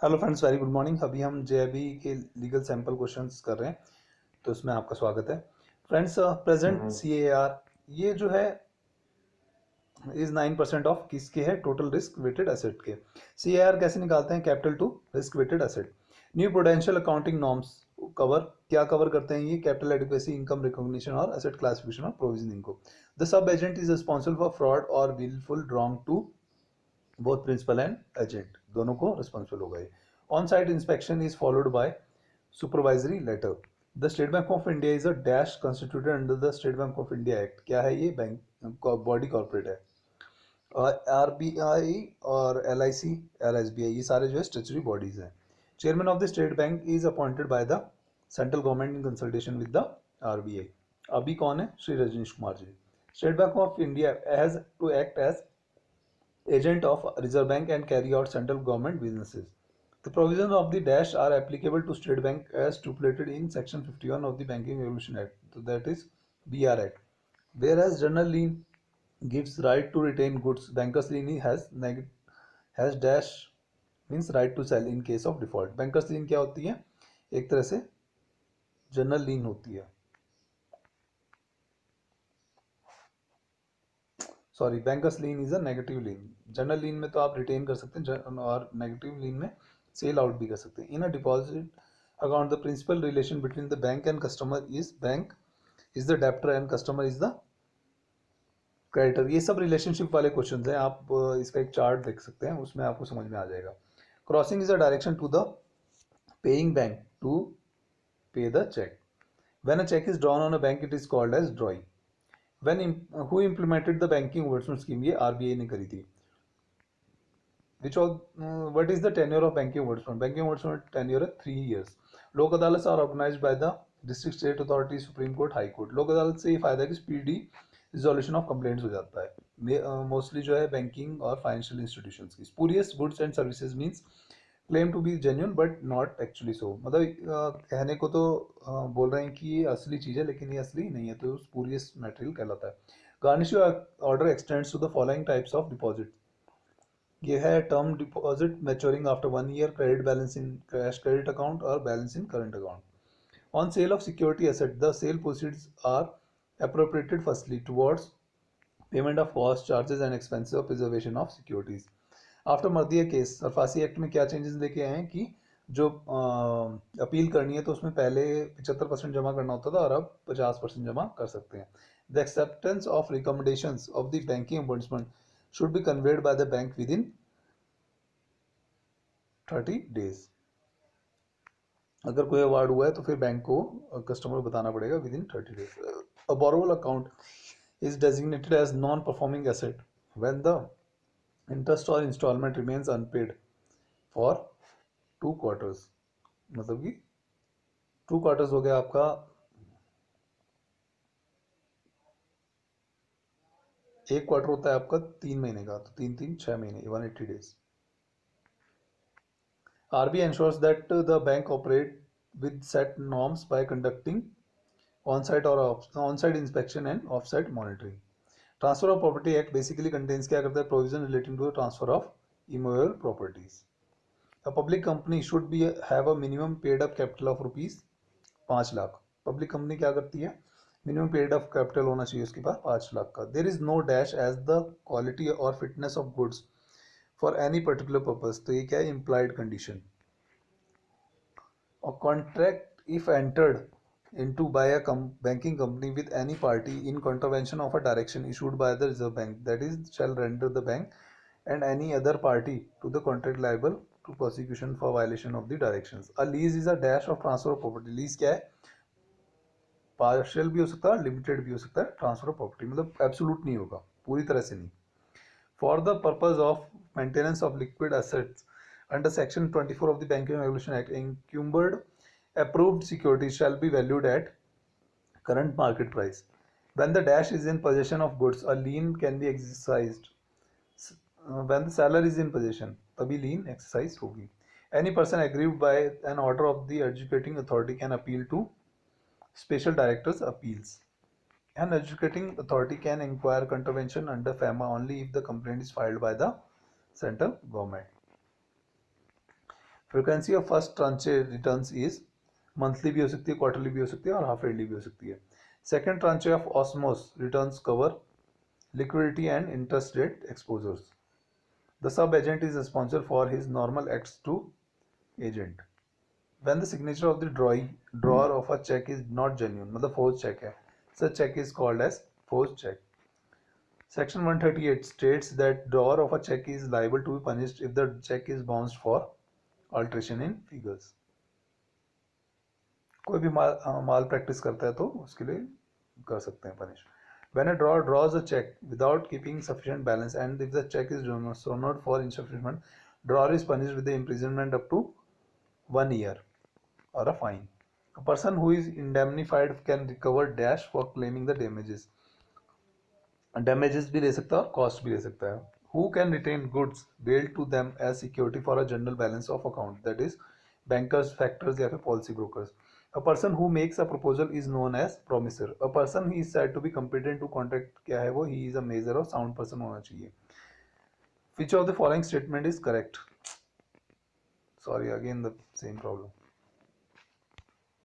Hello friends, very good morning. अभी हम JIB के लीगल सैंपल क्वेश्चंस कर रहे हैं, तो इसमें आपका स्वागत है फ्रेंड्स। प्रेजेंट सीएआर ये जो है इज 9% ऑफ किसके है? टोटल रिस्क वेटेड एसेट के। सीएआर कैसे निकालते हैं? Capital to risk weighted asset. New prudential accounting norms cover क्या कवर करते हैं? ये कैपिटल एडिक्वेसी, इनकम रिकॉग्निशन और एसेट क्लासिफिकेशन और प्रोविजनिंग को। The sub agent is responsible for fraud और wilful wrong to both principal and agent, दोनों को रिस्पॉन्सिबल होगा ये। On site inspection is followed by supervisory letter. The State Bank of India is a dash constituted under the State Bank of India act. क्या है ये? Bank body corporate है। और RBI और एलआईसी और एसबीआई ये सारे जो है स्टेचुटरी बॉडीज हैं। Chairman of the State Bank is appointed by the central government in consultation with the RBI. अभी कौन है? Shri Rajneesh Kumar ji. State Bank of India has to act as agent of Reserve Bank and carry out central government businesses. The provisions of the dash are applicable to State Bank as stipulated in Section 51 of the Banking Regulation Act, so that is BR Act. Whereas General Lien gives right to retain goods, Bankers Lien has dash means right to sell in case of default. Bankers Lien क्या होती है? एक तरह से general lien होती है। Sorry, bankers lien is a negative lien. General lien में तो आप रिटेन कर सकते हैं और नेगेटिव लीन में सेल आउट भी कर सकते हैं। In a deposit account the principal relation between the bank and customer is bank is the debtor and customer is the creditor. ये सब रिलेशनशिप वाले क्वेश्चन हैं। आप इसका एक चार्ट देख सकते हैं, उसमें आपको समझ में आ जाएगा। Crossing is a direction to the paying bank to pay the cheque. When a cheque is drawn on a bank it is called as drawing. Who implemented the banking ओवरसमेंट स्कीम? ये आरबीआई ने करी थी। Which all what is the tenure of banking ombudsman? Banking ombudsman tenure है 3 years. Lok Adalat are organized by the district state authority, supreme court, high court. Lok Adalat से ये फायदा है कि स्पीडी रिजोल्यूशन ऑफ कंप्लेंट्स हो जाता है मोस्टली जो है बैंकिंग और फाइनेंशियल इंस्टीट्यूशंस की। Spurious goods and services means claim to be genuine but not actually so. मतलब कहने को तो बोल रहे हैं कि ये असली चीज़ है लेकिन ये असली नहीं है, तो स्पूरियस मटेरियल कहलाता है। Garnishee order extends to the following types of deposit. ये है term deposit maturing after 1 year, credit balance in cash credit account और balance in current account. On sale of security asset the sale proceeds are appropriated firstly towards payment of cost charges and expenses of preservation of securities. After Mardia case SARFAESI act में क्या changes लेके आए हैं कि जो appeal करनी है तो उसमें पहले 75% जमा करना होता था और अब 50% जमा कर सकते हैं। The acceptance of recommendations of the banking ombudsman should be conveyed by the bank with in 30 days। अगर कोई अवार्ड हुआ है तो फिर बैंक को कस्टमर को बताना पड़ेगा with in 30 days। A borrowal account is designated as non performing asset when the interest और instalment remains unpaid for 2 quarters। मतलब कि 2 quarters हो गया आपका, एक क्वार्टर होता है आपका 3 महीने का, तो 3 3 6 महीने 180 days। RBI ensures that the bank operate with set norms by conducting on-site inspection and off-site monitoring. Transfer of Property Act basically contains क्या करता है? Provision relating to the transfer of immovable properties. A public company should be have a minimum paid up capital of rupees 5 lakh. Public company क्या करती है? Minimum paid of capital होना चाहिए उसके पास 5 लाख का। There is no dash as the quality और fitness of goods for any particular purpose. तो ये क्या है? Implied condition. A contract if entered into by a banking company with any party in contravention of a direction issued by the Reserve Bank, that is shall render the bank and any other party to the contract liable to prosecution for violation of the directions. A lease is a dash of transfer of property. Lease क्या है? Partial भी हो सकता है, limited भी हो सकता है। ट्रांसफर ऑफ प्रॉपर्टी मतलब एब्सोल्यूट नहीं होगा, पूरी तरह से नहीं। For the purpose of maintenance of liquid assets under section 24 of the Banking Regulation Act, encumbered approved securities shall be valued at current market price. When the dash is in possession of goods, a lien can be exercised. When the seller is in possession, तभी lien exercise होगी। Any person aggrieved by an order of the adjudicating authority can appeal to special directors' appeals. An adjudicating authority can inquire contravention under FEMA only if the complaint is filed by the central government. Frequency of first tranche returns is monthly भी हो सकती है, quarterly भी हो सकती है और half yearly भी हो सकती है. Second tranche of OSMOS returns cover liquidity and interest rate exposures. The sub-agent is responsible for his normal acts to agent. When the signature of the drawer of a check is not genuine, मतलब forged check है, such check is called as forged check. Section 138 states that drawer of a check is liable to be punished if the check is bounced for alteration in figures. कोई भी माल practice करता है तो उसके लिए कर सकते हैं punish. When a drawer draws a check without keeping sufficient balance and if the check is dishonored for insufficient, drawer is punished with the imprisonment up to 1 year or a fine. A person who is indemnified can recover dash for claiming the damages. Damages भी ले सकता है और cost भी ले सकता है. Who can retain goods bailed to them as security for a general balance of account, that is bankers, factors या फिर policy brokers. A person who makes a proposal is known as promisor. A person he is said to be competent to contract क्या है वो, he is a measure of sound person होना चाहिए. Which of the following statement is correct? Sorry, again the same problem.